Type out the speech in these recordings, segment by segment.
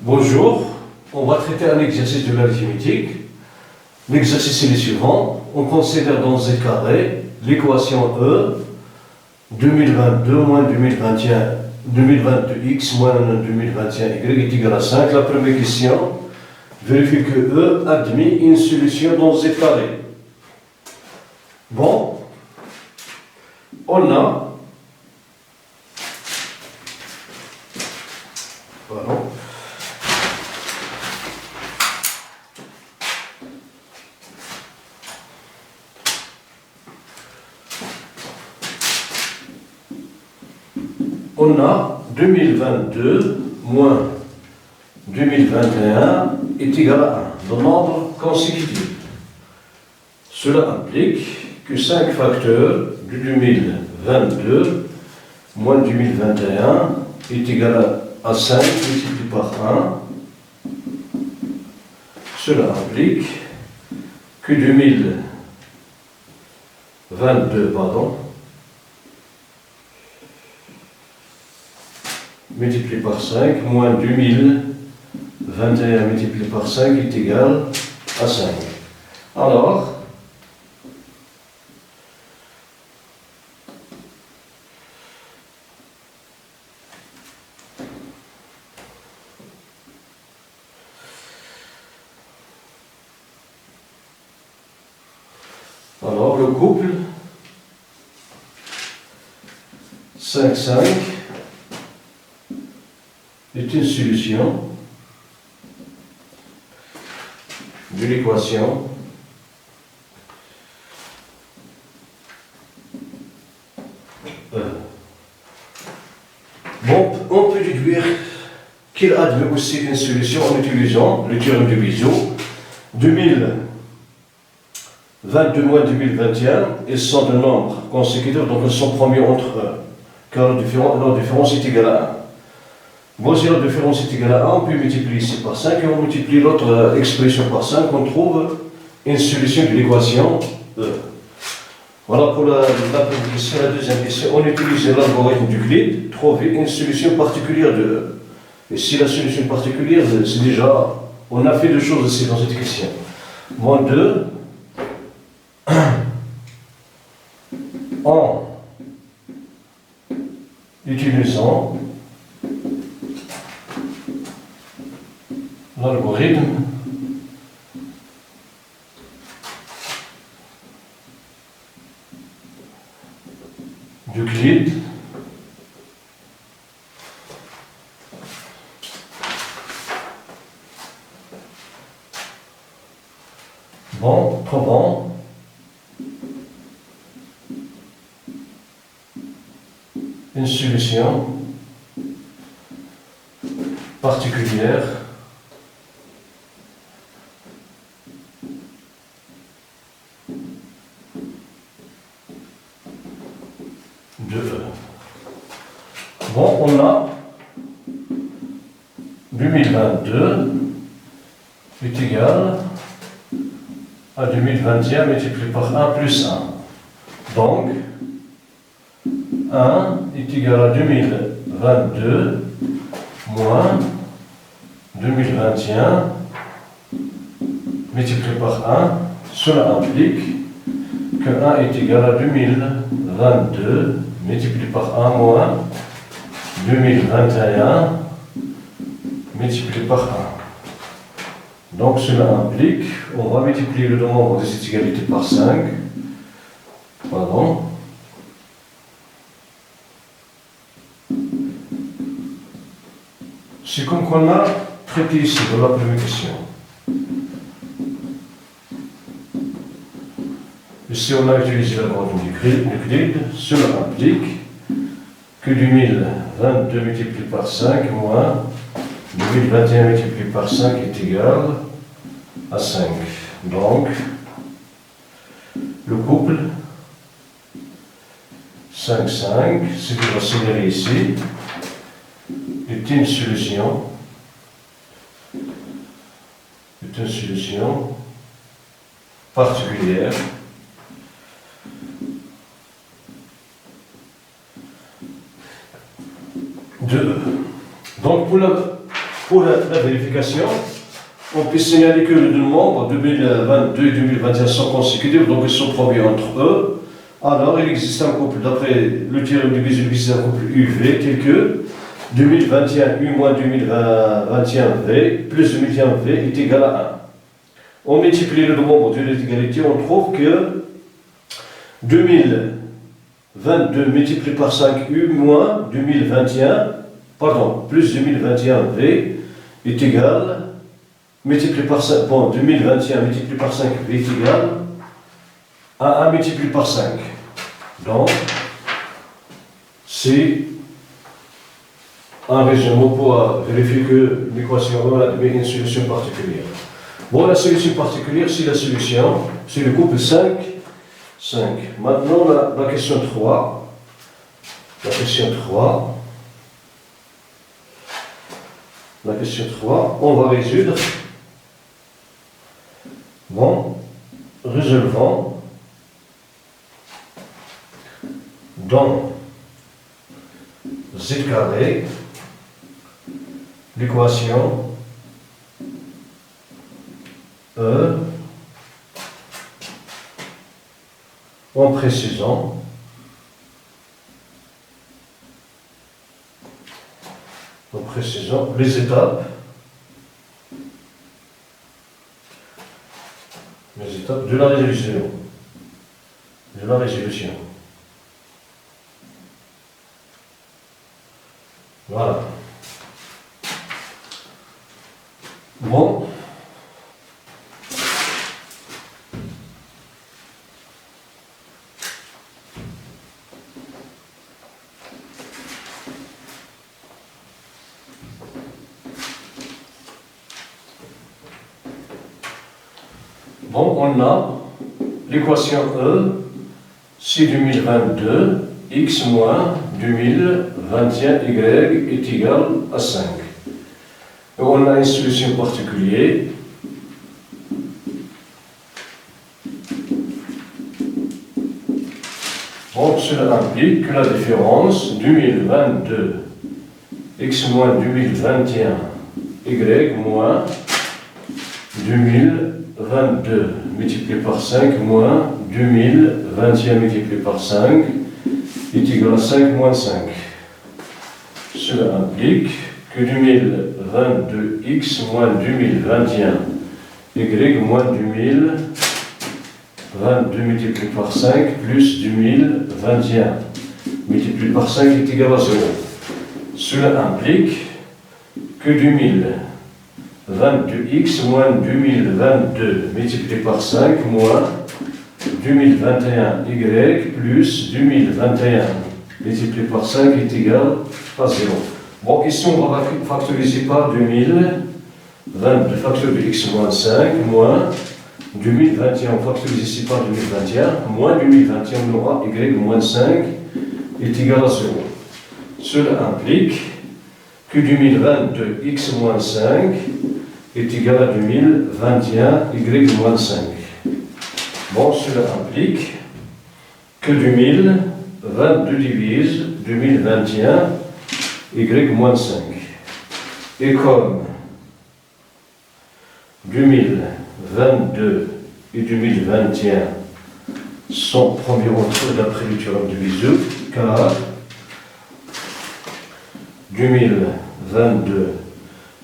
Bonjour, on va traiter un exercice de l'arithmétique. L'exercice est le suivant. On considère dans Z carré l'équation E 2022 moins 2021, 2022x moins 2021y est égal à 5. La première question, vérifie que E admet une solution dans Z carré. Bon, on a pardon. On a 2022 moins 2021 est égal à 1, le nombre consécutif. Cela implique que 5 facteurs de 2022 moins 2021 est égal à 5 multiplié par 1. Cela implique que 2022, multiplié par 5, moins 2021 multiplié par 5 est égal à 5. Alors, le couple 5,5 est une solution de l'équation E. Bon, on peut déduire qu'il admet aussi une solution en utilisant le théorème de Bézier. 2022 moins 2021, ils sont de nombres consécutifs, donc ils sont premiers entre eux, car leur différence est égale à 1. Bon, si la différence est égale à 1, on peut multiplier ici par 5 et on multiplie l'autre expression par 5, on trouve une solution de l'équation E. Voilà pour la première question. La deuxième question, on utilise l'algorithme d'Euclide, trouver une solution particulière de E. Et si la solution particulière, c'est déjà, on a fait deux choses aussi dans cette question. Moins 2, en utilisant l'algorithme d'Euclide, trouvons une solution particulière de E. Bon, on a 2022 est égal à 2021 multiplié par 1 plus 1. Donc, 1 est égal à 2022 moins 2021 multiplié par 1. Cela implique que 1 est égal à 2022 multiplié par 1 moins 2021 multiplié par 1. Donc cela implique, on va multiplier le nombre de cette égalité par 5. C'est comme qu'on a traité ici dans la première question. Ici on a utilisé l'algorithme d'Euclide. Cela implique que 2022 multiplié par 5 moins 2021 multiplié par 5 est égal à 5. Donc, le couple 5,5, ce qui va s'égaler ici, est une solution particulière de E. Donc, pour la Pour la vérification, on peut signaler que les deux nombres 2022 et 2021 sont consécutifs, donc ils sont produits entre eux. Alors, il existe un couple, d'après le théorème de Bézier, il existe un couple UV tel que 2021 U moins 2021 V plus 2021 V est égal à 1. On multiplie le nombre de l'égalité, on trouve que 2022 multiplié par 5 U moins 2021, pardon, plus 2021 V est égal, multiplié par 5, bon, 2021 multiplié par 5 V est égal à 1 multiplié par 5. Donc, c'est un résumé pour vérifier que l'équation a une solution particulière. Bon, la solution particulière, c'est la solution, c'est le couple 5, 5. Maintenant, la question 3. La question 3. La question 3, on va résoudre. Bon, résolvant dans z carré l'équation E en précisant les étapes de la résolution. Voilà. Bon. Bon, on a l'équation E, c'est 2022, x moins 2021, y est égal à 5. Et on a une solution particulière. Bon, cela implique que la différence 2022, x moins 2021, y moins 2022 multiplié par 5 moins 2021 multiplié par 5 est égal à 5 moins 5. Cela implique que 2022x moins 2021 y moins 2022 multiplié par 5 plus 2021 multiplié par 5 est égal à 0. Cela implique que 2022x moins 2022 multiplié par 5 moins 2021y plus 2021 multiplié par 5 est égal à 0. Bon, ici on va factoriser par 2022 facteur de x moins 5 moins 2021, on factorise ici par 2021, moins 2021, on aura y moins 5 est égal à 0. Cela implique que 2022 x moins 5 est égal à 2021 y moins 5. Bon, cela implique que 2022 divise 2021 y moins 5. Et comme 2022 et 2021 sont premiers entre eux d'après le théorème de Bézier, car 2022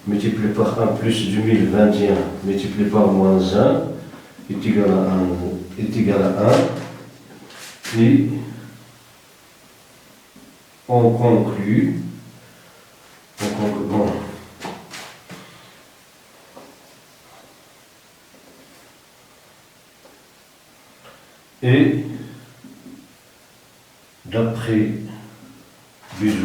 multiplié par 1 plus 2021 multiplié par moins 1 est égal à 1, et on conclut bon, et d'après Bézier,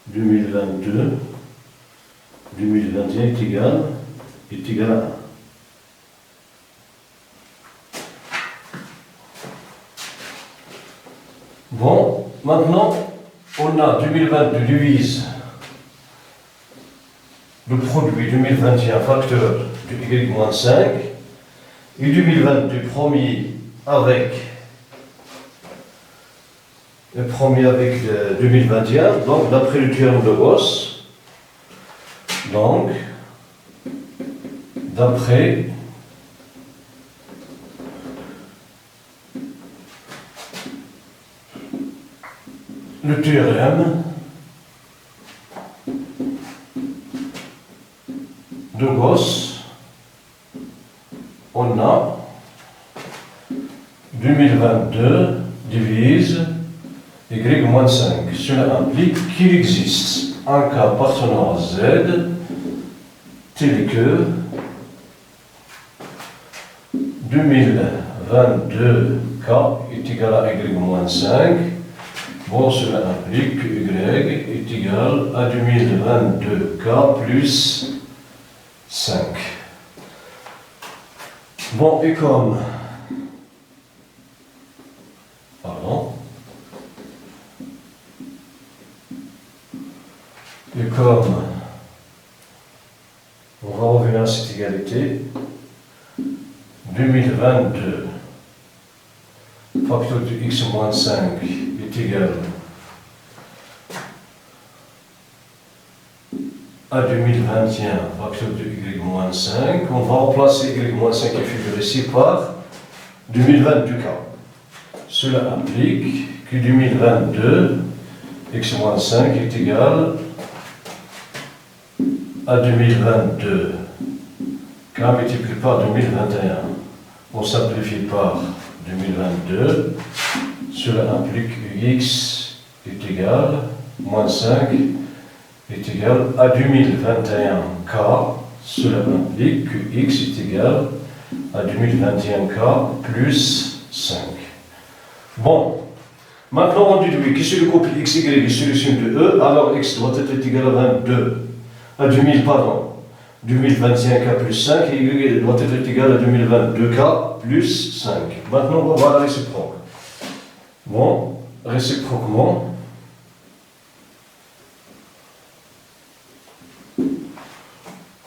« 2022, 2021 est égal à 1. Bon, maintenant, on a 2022 divise le produit 2021 facteur de y moins 5, et 2022 premier avec 2021, donc d'après le théorème de Gauss, donc d'après le théorème de Gauss, on a 2022 divise y moins 5. Cela implique qu'il existe un cas appartenant à Z tel que 2022 k est égal à y moins 5. Bon, cela implique que y est égal à 2022 k plus 5. Bon, et comme on va revenir à cette égalité, 2022 facteur de x moins 5 est égal à 2021 facteur de y moins 5. On va remplacer y moins 5 qui figure ici par 2022k. Cela implique que 2022 x moins 5 est égal à 2022 k multiplié par 2021. On simplifie par 2022. Cela implique que x est égal, moins 5 est égal à 2021 k. Cela implique que x est égal à 2021 k plus 5. Bon. Maintenant, on déduit que si le couple x, y est solution de E, alors x doit être égal à 2021k plus 5, et y doit être égal à 2022k plus 5. Maintenant, on va voir la réciproque. Bon, réciproquement,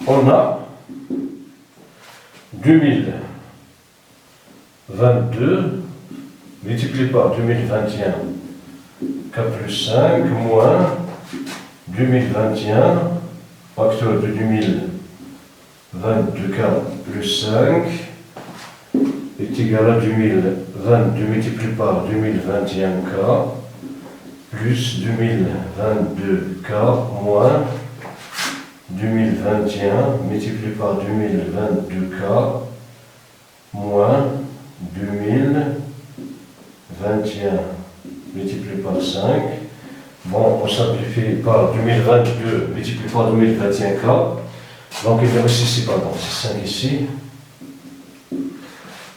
on a 2022 multiplié par 2021 k plus 5 moins 2021 facteur de 2022 k plus 5 est égal à 2022 multiplié par 2021 k plus 2022 k moins 2021 multiplié par 2022 k moins 2021 multiplié par 5. Bon, on simplifie par 2022 multiplié par 2021k. Donc il y a aussi ici, pardon, c'est 5 ici.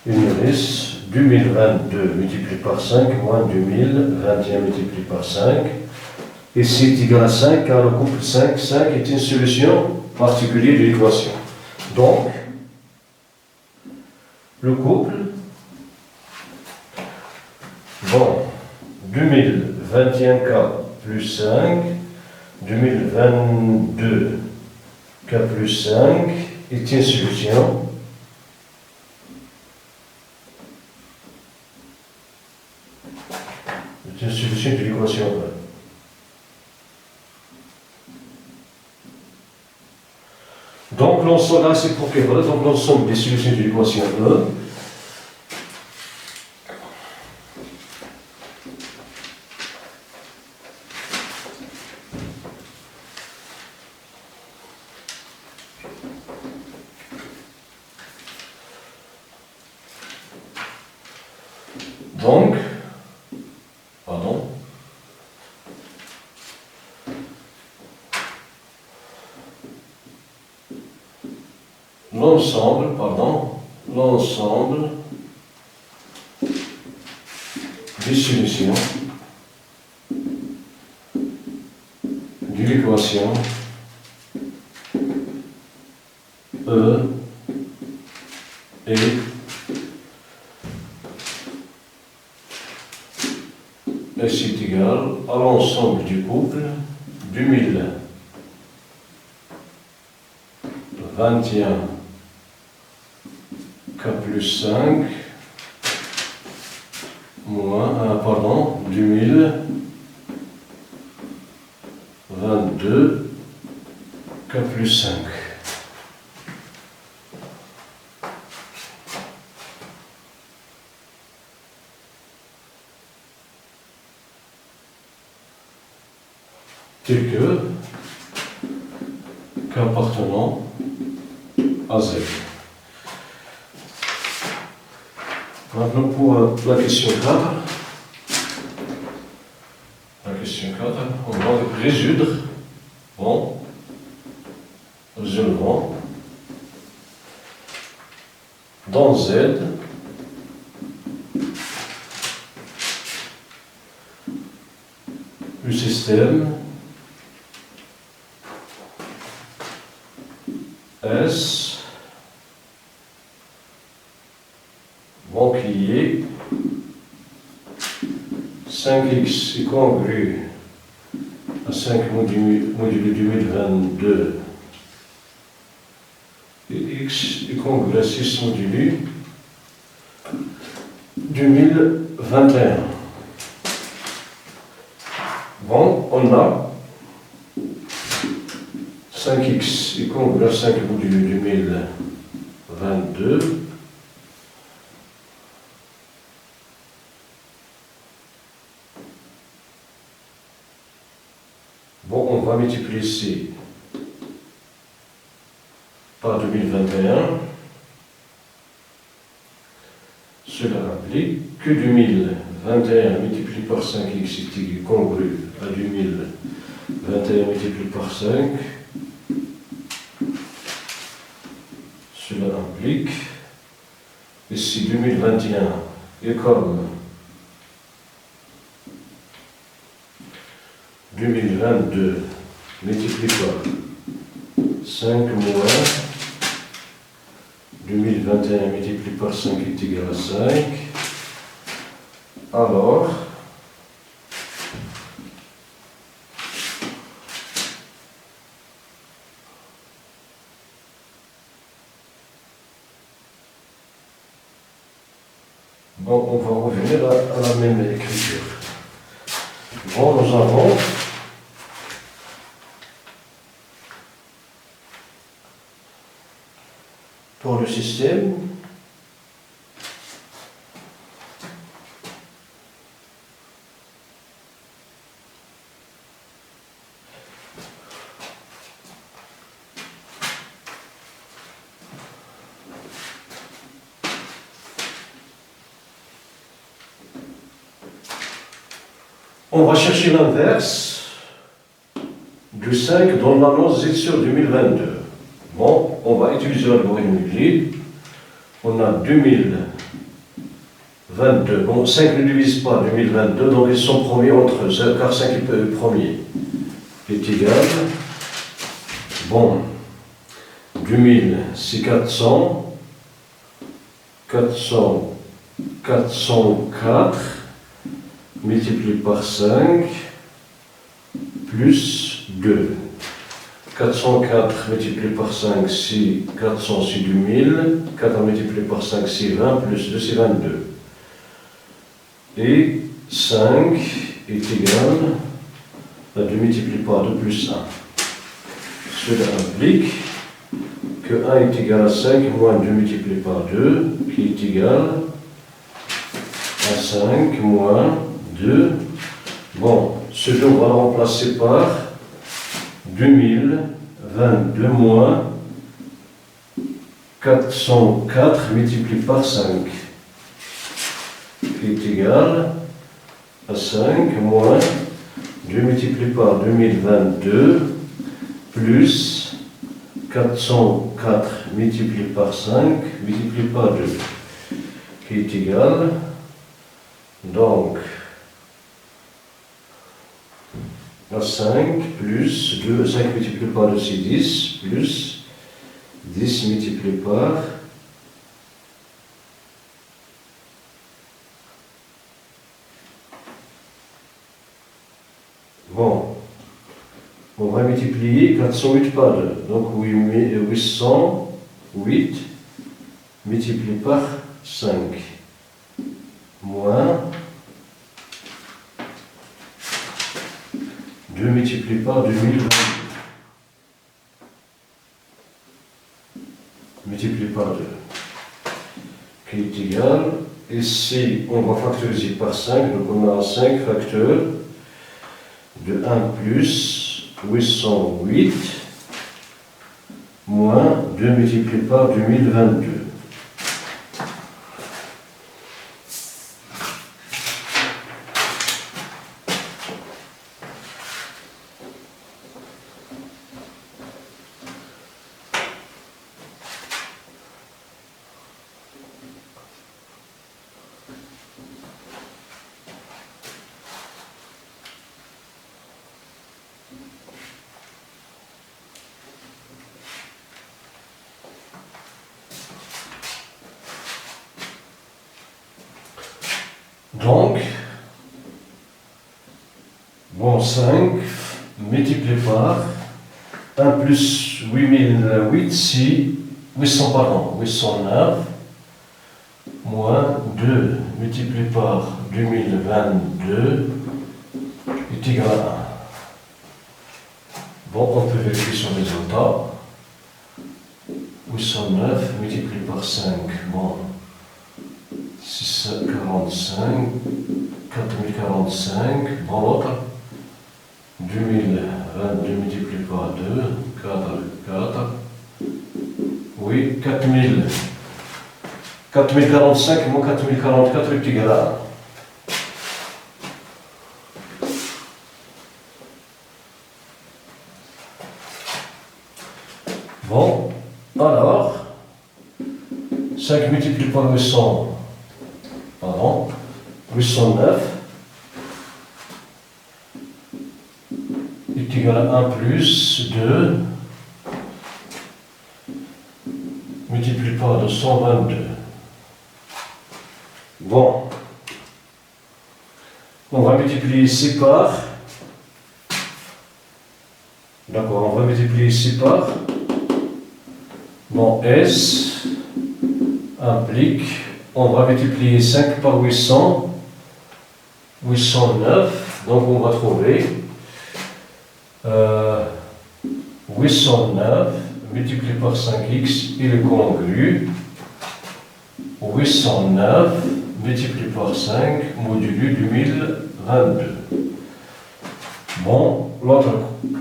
Il nous reste 2022 multiplié par 5 moins 2021 multiplié par 5. Ici est égal à 5 car le couple 5 est une solution particulière de l'équation. Donc, le couple, bon, 2021k plus 5, 2022k plus 5 est une solution de l'équation E. Donc l'ensemble, là c'est pour que voilà, donc l'ensemble des solutions de l'équation E. Donc, pardon, l'ensemble des solutions de l'équation E est égal à l'ensemble du couple 2021 K plus 5 moins, du 1000, 22, K plus 5. Tel que K appartenant à Z. Maintenant pour la question 4. La question 4, on va résoudre en résolvant dans Z le système S banquier 5x est congru à 5 modulo 2022 et x est congru à 6 modulo 2021. Bon, on a 5x est congru à 5 modulo 2022. Bon, on va multiplier ici par 2021. Cela implique que 2021 multiplié par 5x est congru à 2021 multiplié par 5. Cela implique ici 2021 est comme 2022 multiplié par 5 moins 2021 multiplié par 5 est égal à 5. Alors, bon, on va revenir à la même écriture. Bon, nous avons pour le système on va chercher l'inverse du 5 dans l'annonce Z sur 2022. Bon, on va utiliser l'algorithme Euclide. On a 2022. Bon, 5 ne divise pas 2022, donc ils sont premiers entre eux, car 5 est le premier. Est égal. Bon, 2000, c'est 400. 404 multiplié par 5 plus 2. 404 multiplié par 5, c'est 400, c'est 2000. 4 multiplié par 5, c'est 20, plus 2, c'est 22. Et 5 est égal à 2 multiplié par 2 plus 1. Cela implique que 1 est égal à 5 moins 2 multiplié par 2, qui est égal à 5 moins 2. Bon, ce 2, on va le remplacer par 2022 moins 404 multiplié par 5, qui est égal à 5 moins 2 multiplié par 2022 plus 404 multiplié par 5 multiplié par 2, qui est égal, donc, à 5 plus 2, 5 multiplié par 2 c'est 10, plus 10 multiplié par bon, on va multiplier 408 par 2, donc 808 multiplié par 5 moins 2 multiplié par 2022 multiplié par 2 qui est égal, ici on va factoriser par 5, donc on a 5 facteurs de 1 plus 808 moins 2 multiplié par 2022. Donc, bon, 5 multiplié par 1 plus 8008, si 809, moins 2 multiplié par 2022 est égal à 1. Bon, on peut vérifier son résultat. 809 multiplié par 5, bon, 645, 4045, bon l'autre, 2022 multiplié par 2, 4, oui, 4045 moins 4044 est égal à 1. Bon, alors, 5 multiplié par 809 est égal à 1 plus 2 multiplié par 222. Bon, on va multiplier ici par, d'accord, on va multiplier ici par, bon, S implique, on va multiplier 5 par 800, 809, donc on va trouver 809 multiplié par 5x, il est congru, 809 multiplié par 5 modulo 2022. Bon, l'autre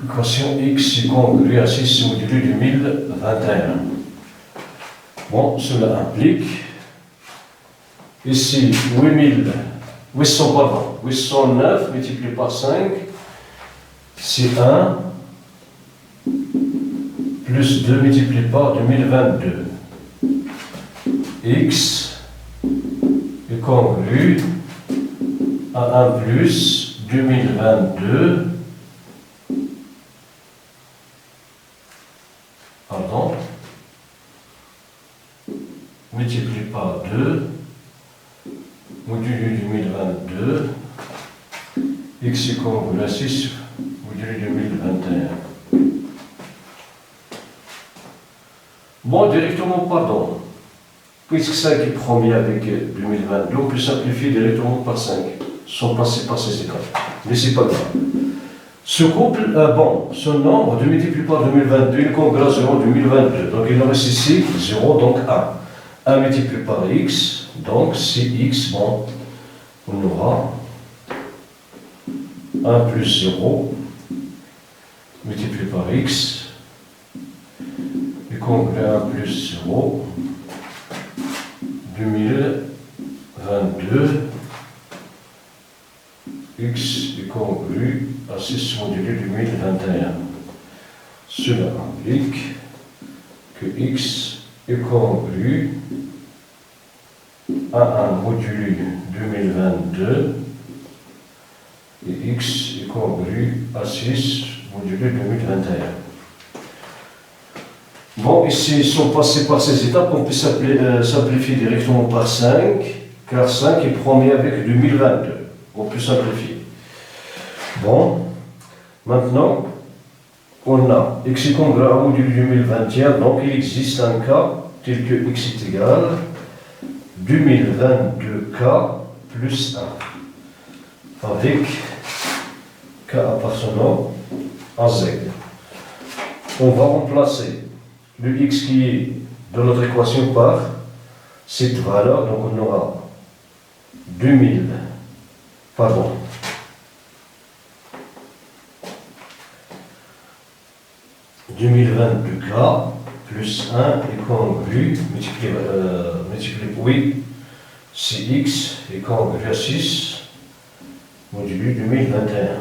équation x est congru à 6 modulo 2021. Bon, cela implique ici 809 multiplié par 5, c'est 1 plus 2 multiplié par 2022. X est congru à 1 plus 2022, multiplié par 2, modulo 2022, x est congru à 6, modulo 2021. Bon, directement, pardon. Puisque 5 est premier avec 2022, on peut simplifier directement par 5, sans passer par ces étapes. Mais c'est pas grave. Ce couple, bon, ce nombre de multiplié par 2022, il est congru à 0 2022. Donc il nous reste ici 0, donc 1. 1 multiplié par x, donc c'est x, bon, on aura 1 plus 0 multiplié par x, et congru à 1 plus 0, 2022, x est congru à 6 modulo 2021. Cela implique que x est congru à 1 modulo 2022 et x est congru à 6 modulo 2021. Bon, ici, si on passait par ces étapes, on peut simplifier directement par 5, car 5 est premier avec 2022. On peut simplifier. Bon, maintenant, on a x est congru à 1 modulo 2021, donc il existe un cas tel que x est égal 2022K plus 1, avec K appartenant à Z. On va remplacer le x qui est dans notre équation par cette valeur, donc on aura 2022K plus 1 est congru, oui, c'est x est congru à 6 modulu 2021.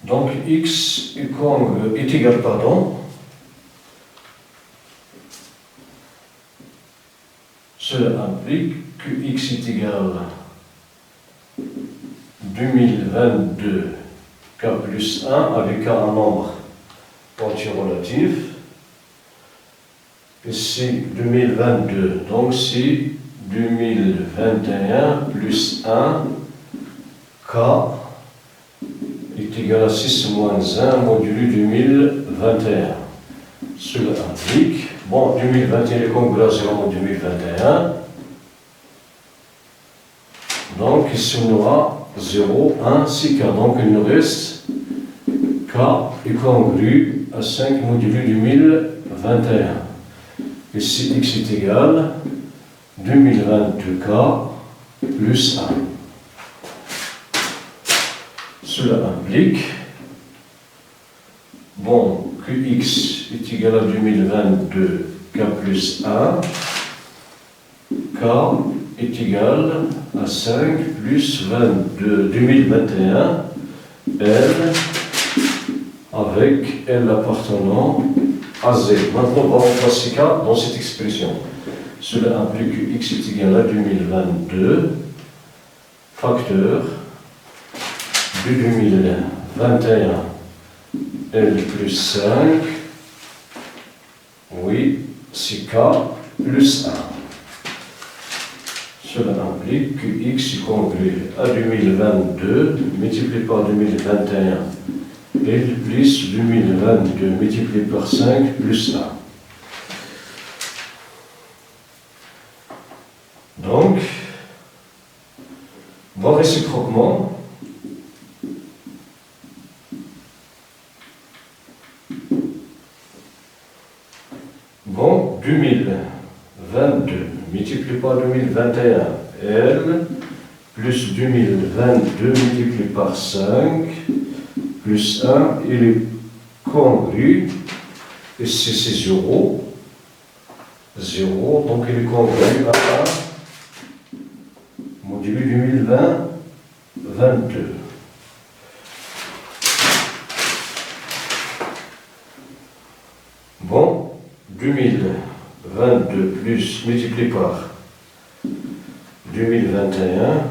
Donc x est égal, cela implique que x est égal 2022K plus 1 avec un nombre entier relatif. Et c'est 2022, donc c'est 2021 plus 1 K est égal à 6 moins 1 modulu 2021. Cela implique, 2021 est congru à 0 en 2021. Donc ici on aura 0, 1, 6 K. Donc il nous reste K est congru à 5 modulu 2021. Ici x est égal 2022K plus 1. Cela implique que x est égal à 2022K plus 1, K est égal à 5 plus 2021, L avec L appartenant à Z. Maintenant, on va remplacer K dans cette expression. Cela implique que x est égal à 2022 facteur de 2021 L plus 5, oui, c'est K plus 1. Cela implique que x est congru à 2022 multiplié par 2021 L plus 2022 multiplié par 5 plus 1. Donc, réciproquement, Bon, 2022 multiplié par 2021, L, plus 2022 multiplié par 5, plus 1, il est congru, et c'est 0, 0, donc il est congru à 1, modulu 2020, 22. Bon, 2022 plus multiplié par 2021,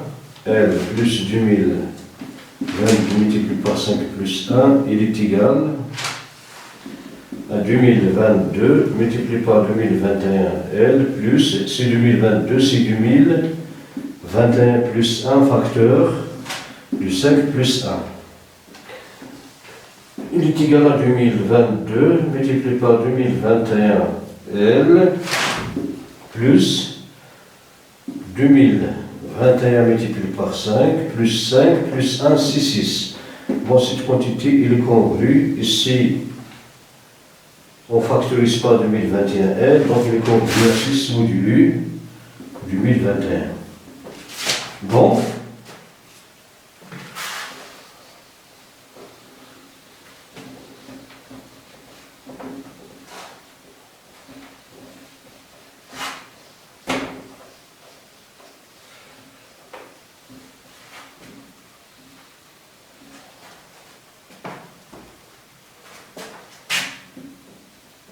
L plus 2022 multiplié par 5 plus 1, il est égal à 2022 multiplié par 2021, L plus, c'est 2022, c'est 2021 plus 1 facteur du 5 plus 1. Il est égal à 2022 multiplié par 2021 L plus 2021 multiplié par 5 plus 5 plus 1, c'est 6. Bon, cette quantité, il est congrue. Ici, on ne factorise pas 2021 L, donc il est congru à 6 modulu 2021. Bon.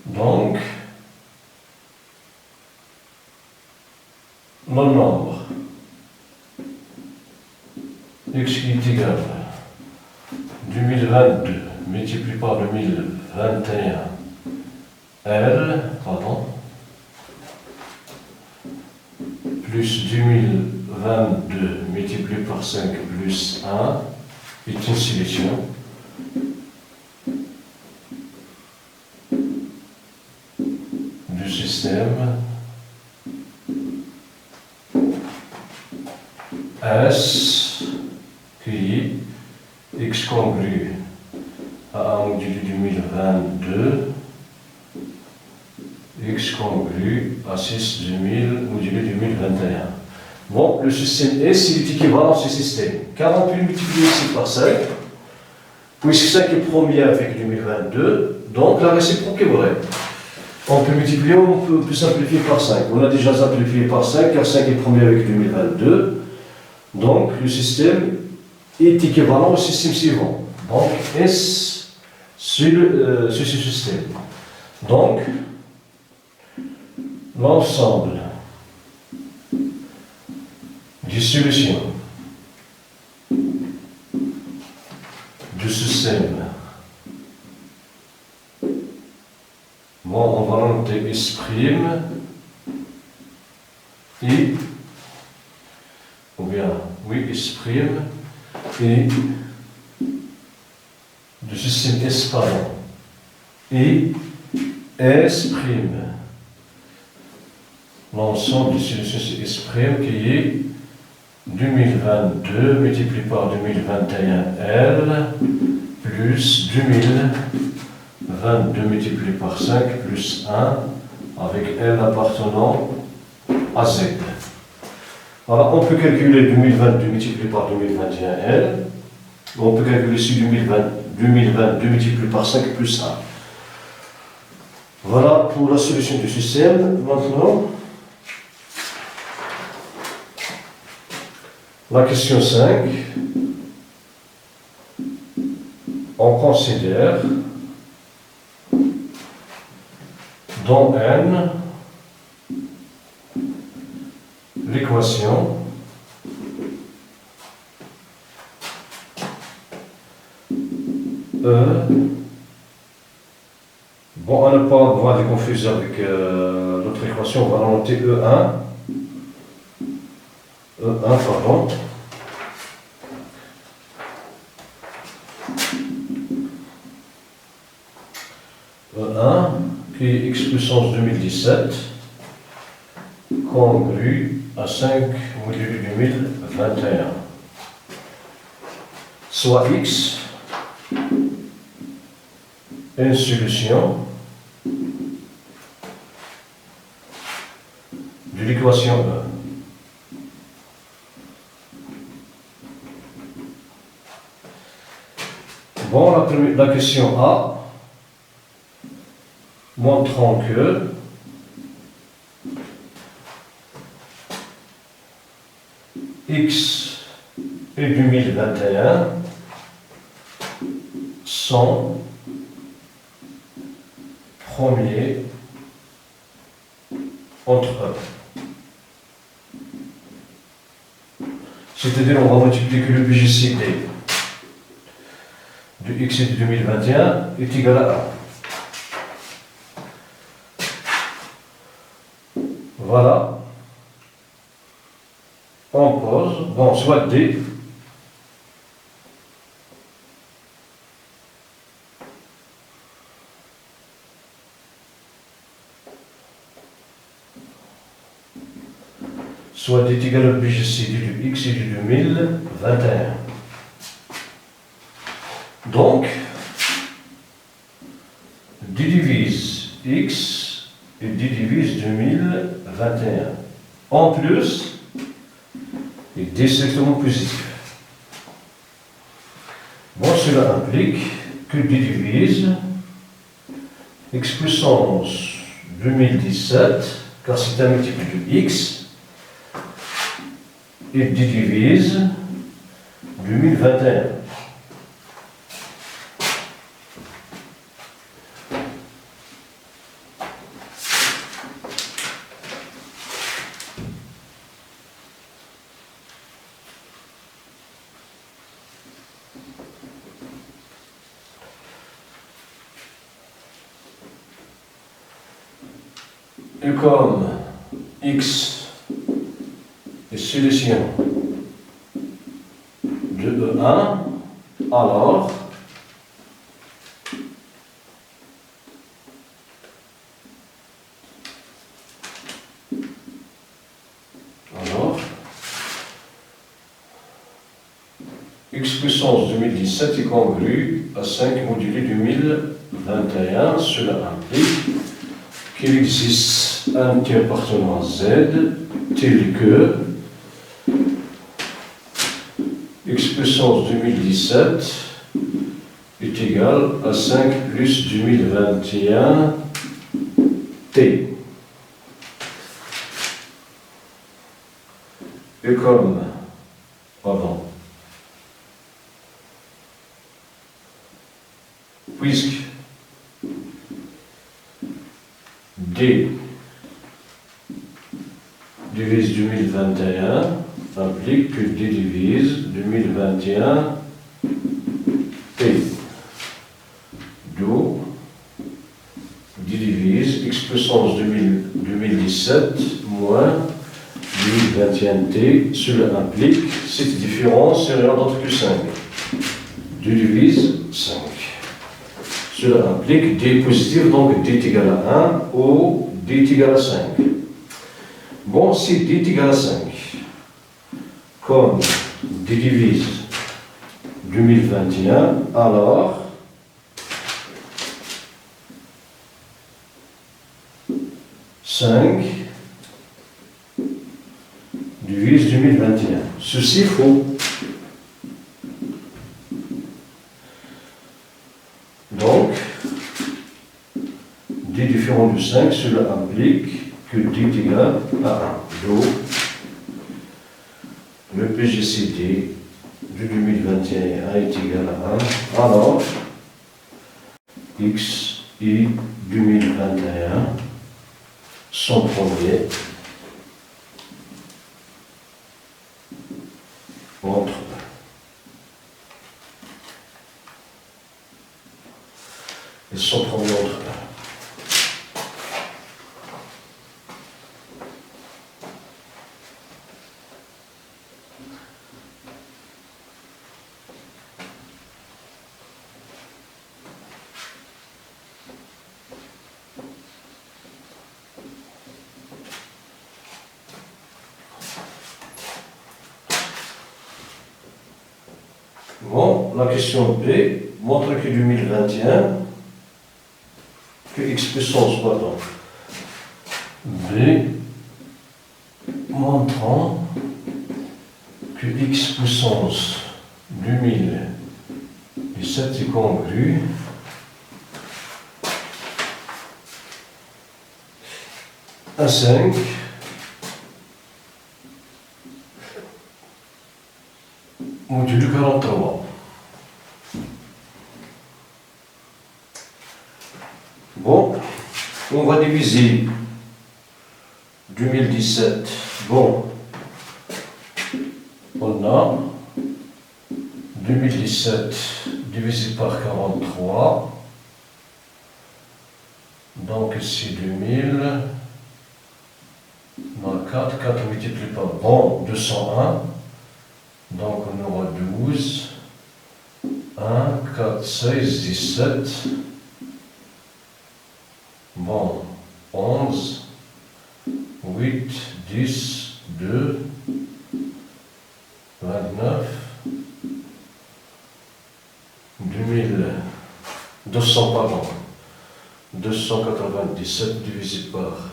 Donc, mon nombre x qui est égal à 2022 multiplié par 2021 L, pardon, plus 2022 multiplié par 5 plus 1 est une solution. Du système S qui est x congru à 1 module 2022, x congru à 6 2000 modulé 2021. Bon, le système S il est équivalent à ce système, car on peut multiplier ici par 5, puisque 5 est premier avec 2022, donc la réciproque est vraie. On peut multiplier, on peut simplifier par 5. On a déjà simplifié par 5, car 5 est premier avec 2022. Donc, le système est équivalent au système suivant. Donc, S sur ce système. Donc, l'ensemble des solutions du système, bon, on va noter S' et, ou bien, oui, S' et du système S, pardon, et S', l'ensemble des solutions S' qui est 2022 multiplié par 2021 L plus 2022 multiplié par 5 plus 1 avec L appartenant à Z. Alors on peut calculer 2022 multiplié par 2021 L. On peut calculer ici 2022 multiplié par 5 plus 1. Voilà pour la solution du système. Maintenant, la question 5. On considère dans N l'équation E. Bon, à ne pas avoir de confusion avec l'autre équation, on va noter E1. E1, pardon. E1 qui est x puissance 2017 congru à 5 module 2021, soit x une solution de l'équation E. Bon, la question A montrant que x et 2021 sont premiers entre eux. C'est-à-dire on va multiplier que le BGCD de x et de 2021 est égal à 1. Voilà. On pose, bon, soit D, soit D est égal au BGCD de x et du 2021. Donc, D divise x et D divise 2021. En plus, et D strictement positif. Bon, cela implique que D divise x puissance 2017, car c'est un multiple de x, et D divise 2021. Et comme x est solution de E1, alors x puissance 2017 est congrue à 5 modulé 2021. Cela implique qu'il existe un tiers appartenant à Z tel que x puissance 2017 est égal à 5 plus 2021 t. Et comme, puisque D divise 2021 implique que D divise 2021 T. D'où D divise x puissance 2017 moins 2021 T. Cela implique cette différence c'est rien d'autre que 5. D divise 5. Cela implique D positif, donc D est égal à 1 ou D est égal à 5. Bon, si D est égal à 5, comme D divise 2021, alors cinq divise 2021. Ceci est faux. Donc, D différent de 5, cela implique que D est égal à 1. Donc, le PGCD de 2021 est égal à 1. Alors, X et 2021 sont premiers entre eux. Ils sont premiers entre eux. Bon, la question B montre que 2021, que x puissance, pardon, B montrant que x puissance 2017 est congru à 5 modulo 43. Bon, on va diviser 2017. Bon, on a 2017 divisé par 43. Donc ici 2000. On a 4 multiplié par 201. Donc on aura 12. 1, 4, 16, 17. Bon, 11, 8, 10, 2, 29, 2200, pardon, 297 divisé par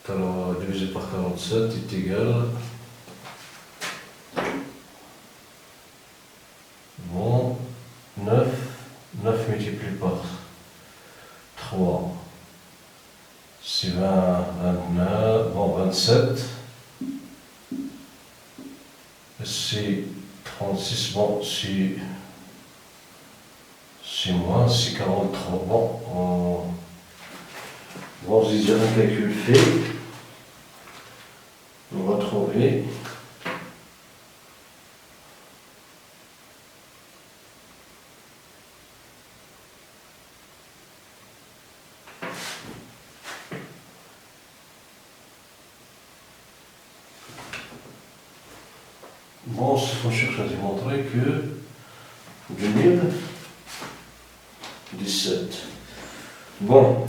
47 est égal, bon, 9 multiplié par 3, c'est 20, 29, bon, 27, c'est 36, bon, c'est moins, c'est 43, bon, j'ai déjà un calcul fait, on va trouver. Bon, ce qu'on cherche à démontrer que 2017. Bon.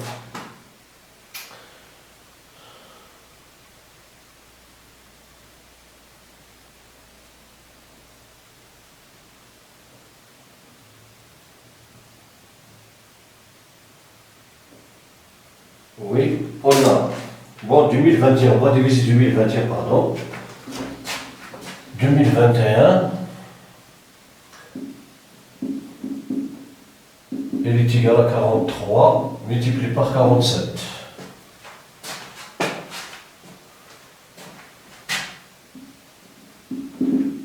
Oui, on a. Bon, 2021, on va diviser 2021, pardon. 2021, il est égal à 43 multiplié par 47.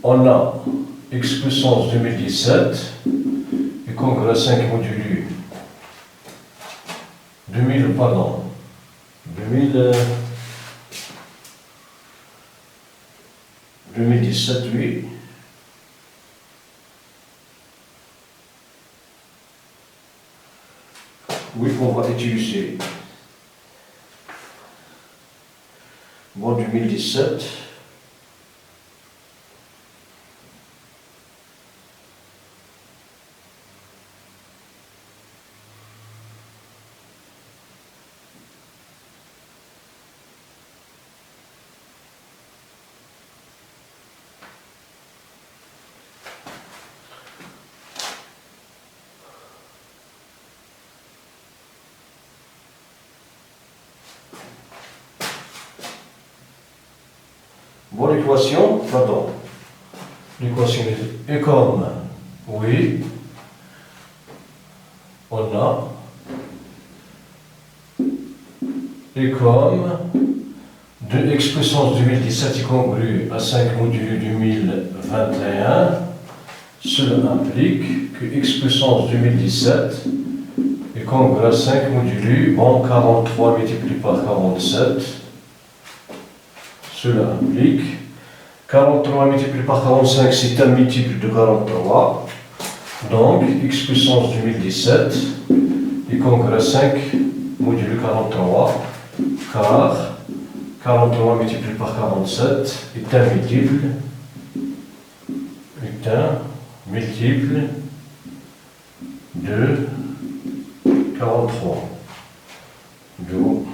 On a x puissance 2017 et congrès 5 modulu 2017, oui. Oui, qu'on va utiliser. Bon, 2017. Bon, l'équation, pardon, l'équation est comme, oui, on a, et comme 2x puissance 2017 est congru à 5 modulo 2021, cela implique que x puissance 2017 est congru à 5 modulo, bon, 43 multiplié par 47, cela implique 43 multiplié par 45, c'est un multiple de 43. Donc, x puissance 2017 est congrès à 5 modulo 43, car 43 multiplié par 47 est un multiple de 43. D'où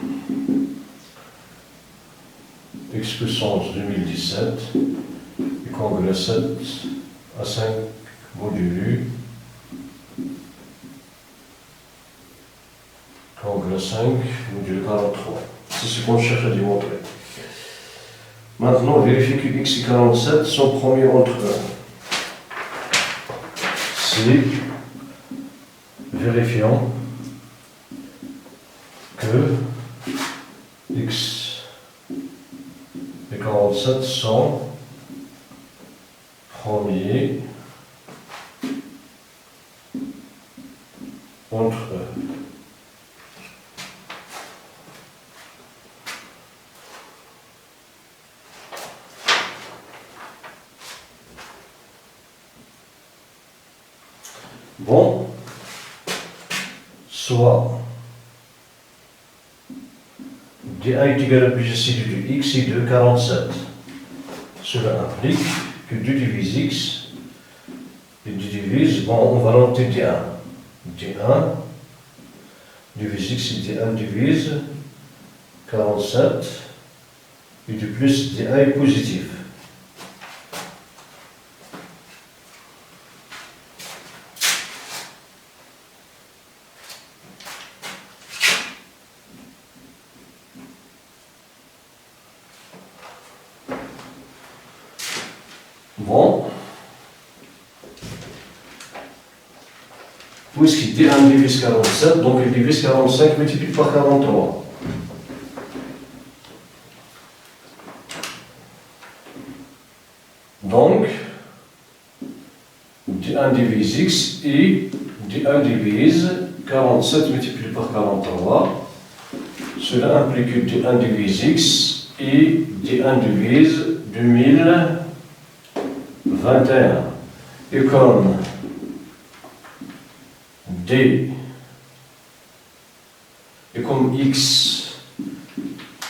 x puissance 2017 est congrès 7 à 5 modulo congrès 5 modulo 43. C'est ce qu'on cherche à démontrer. Maintenant, vérifier que x et 47 sont promis entre eux. Si, vérifions que x et 47 sont premiers entre eux. Bon, soit d1 est égal à plus de x et de 47. Cela implique que 2 divise x et 2 divise, bon, on va noter d1. d1 divise x et d1 divise 47 et de plus d1 est positif. Bon, puisqu'il D1 divise 47, donc il divise 45 multiplié par 43. Donc, D1 divise x et D1 divise 47 multiplié par 43. Cela implique que D1 divise x et D1 divise 2021. Et comme D et comme x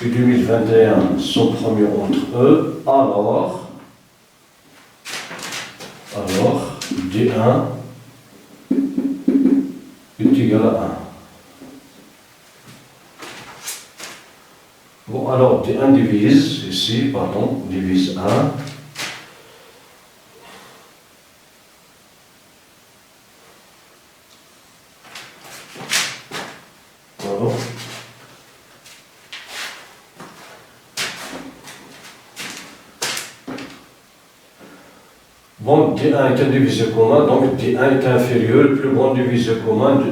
et 2021 sont promis entre eux, alors Alors, D1 est égal à 1. Bon, alors D1 divise, ici, pardon, divise 1. Pardon. Bon, D1 est un diviseur commun, donc D1 est inférieur, le plus grand diviseur commun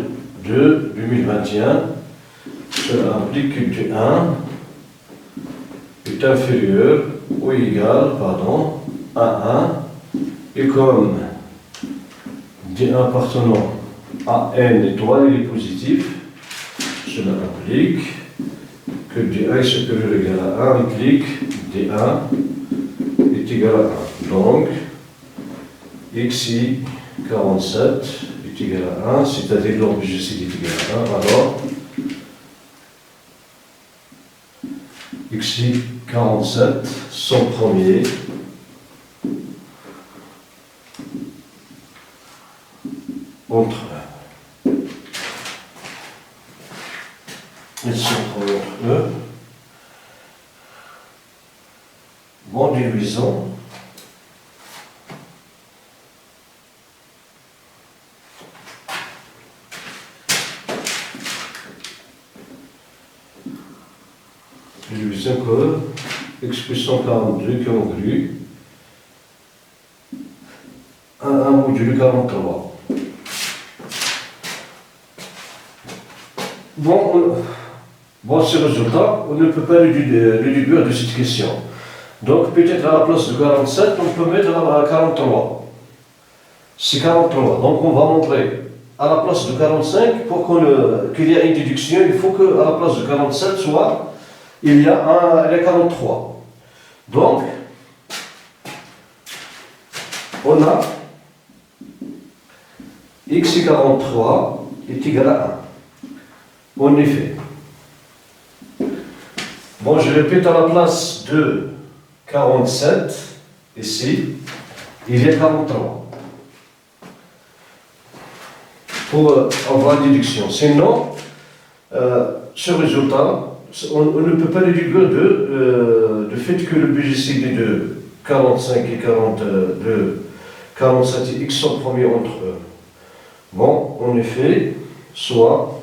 de 2021. Cela implique que D1 est inférieur ou égal, pardon, à 1. Et comme D1 appartenant à n étoile, il est positif, cela implique que D1 est supérieur ou égal à 1, implique D1 est égal à 1. Donc, xi 47 est égal à 1, c'est-à-dire l'objet est égal à 1, alors xi 47, son premier, entre 1. Et son premier entre eux. Bon, divisons. Division que expression 42 qui inclut un module 43. Bon, ce résultat, on ne peut pas le déduire de cette question. Donc, peut-être à la place de 47, on peut mettre à 43. C'est 43. Donc, on va montrer à la place de 45, pour qu'il y ait une déduction, il faut qu'à la place de 47 soit il y a 43. Donc, on a x 43 est égal à 1. En effet. Bon, je répète, à la place de 47, ici, il y a 43. Pour avoir une déduction. Sinon, ce résultat, on ne peut pas le déduire du fait que le BGCD de 45 et 42, 47 et x sont premiers entre eux. Bon, en effet, soit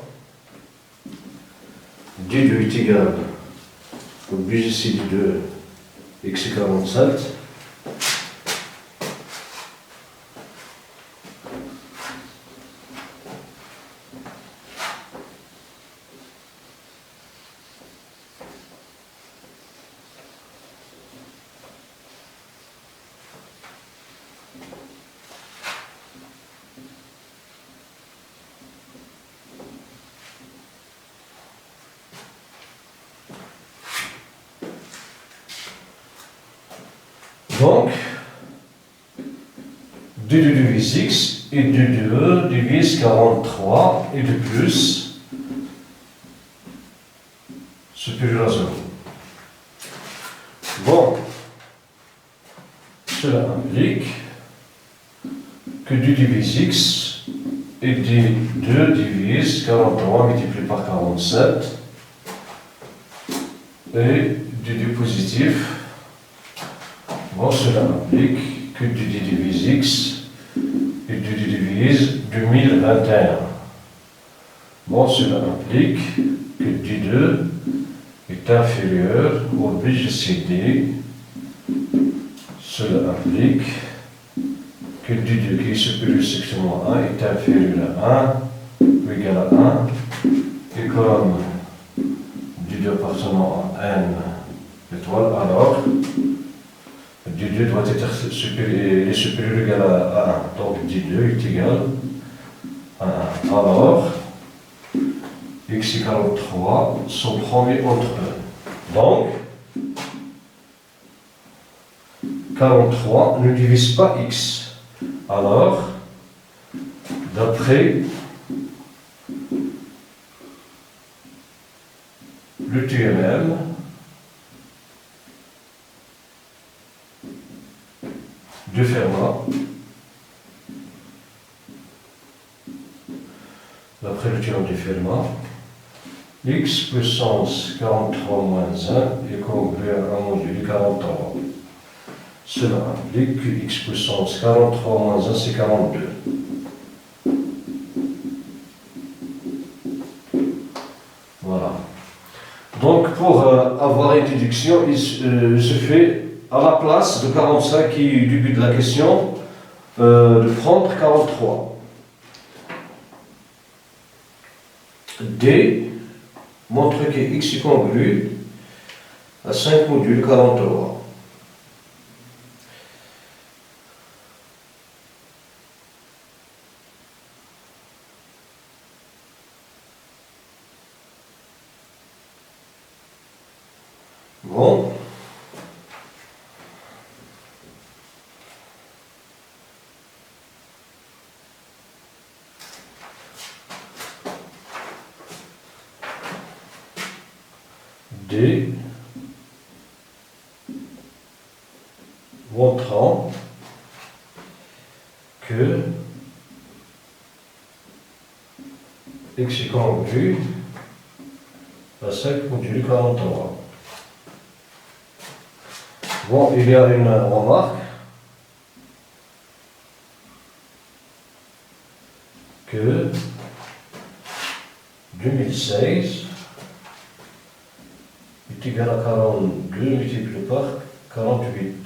D2 est égal au BGCD de x 47. Donc, D2 divise x et D2 divise 43 et de plus supérieur à 0. Bon, cela implique que D divise x et D2 divise 43 multiplié par 47 et D2 positif. Bon, cela implique que D2 divise x et D2 divise 2021. Bon, cela implique que D2 est inférieur au BGCD. Cela implique que D2 qui est supérieur strictement à 1 est inférieur à 1 ou égal à 1. Et comme D2 appartenant à n étoile, alors D2 doit être supérieur ou égal à 1. Donc D2 est égal à 1. Alors, x 43 sont premiers entre eux. Donc, 43 ne divise pas x. Alors, d'après le théorème, de Fermat, d'après le théorème de Fermat, x puissance 43 moins 1 est congru à 1 module 43. Cela implique que x puissance 43 moins 1, c'est 42. Voilà. Donc, pour avoir une déduction, il se fait à la place de 45 qui est du but de la question, de prendre 43. D montre que x est congru à 5 modules 43. Bon. D montrant que x est congru à 5 modules 43. Bon, il y a une remarque que 2016 est égal à 42 multiplié par 48.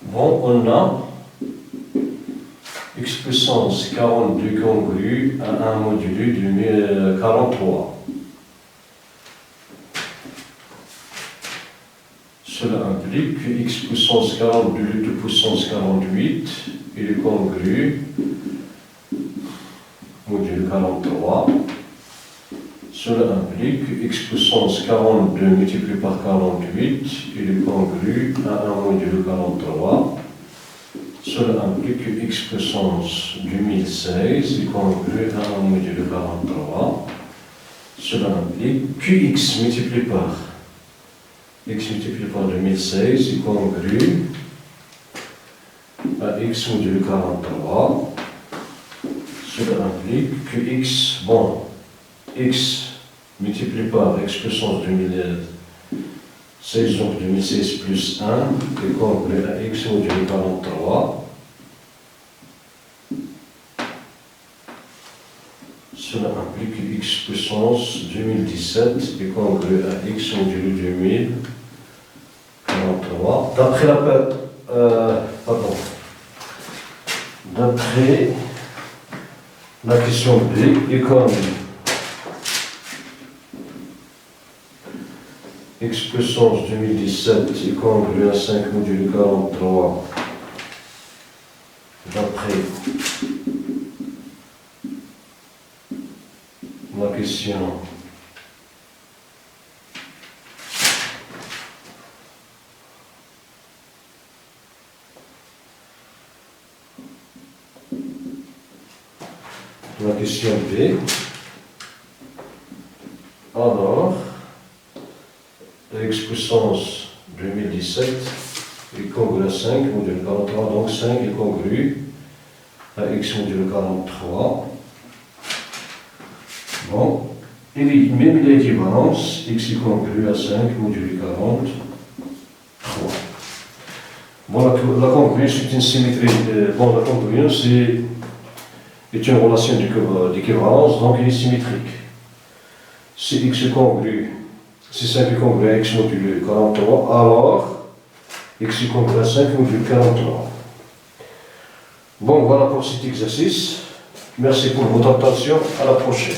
Bon, on a x puissance 42 congru à 1 modulu de 43. Cela implique que x puissance 42 de puissance 48 est congru module 43. Cela implique que x puissance 42 multiplié par 48 est congru à 1 module 43. Cela implique que x puissance 2016 est congru à 1 module 43. Cela implique que x multiplié par 2016 est congru à x module 43. Cela implique que x, bon, x multiplié par x puissance 2016, donc 2016 plus 1, est congru à x module 43. Cela implique que x puissance 2017 est congru à x module 2043. D'après la question B, et comme x puissance 2017 est congru à 5 module 43, d'après la question B, alors x puissance 2017 est congru à 5 module 43, donc 5 est congru à x module 43. Bon, et même l'équivalence, x est congru à 5 module 43. Bon, la congruence c'est une symétrie. Bon, la congruence est une relation d'équivalence, donc elle est symétrique. Si x est congru, si 5 est congru à x module 43, alors x est congru à 5 module 43. Bon, voilà pour cet exercice. Merci pour votre attention. À la prochaine.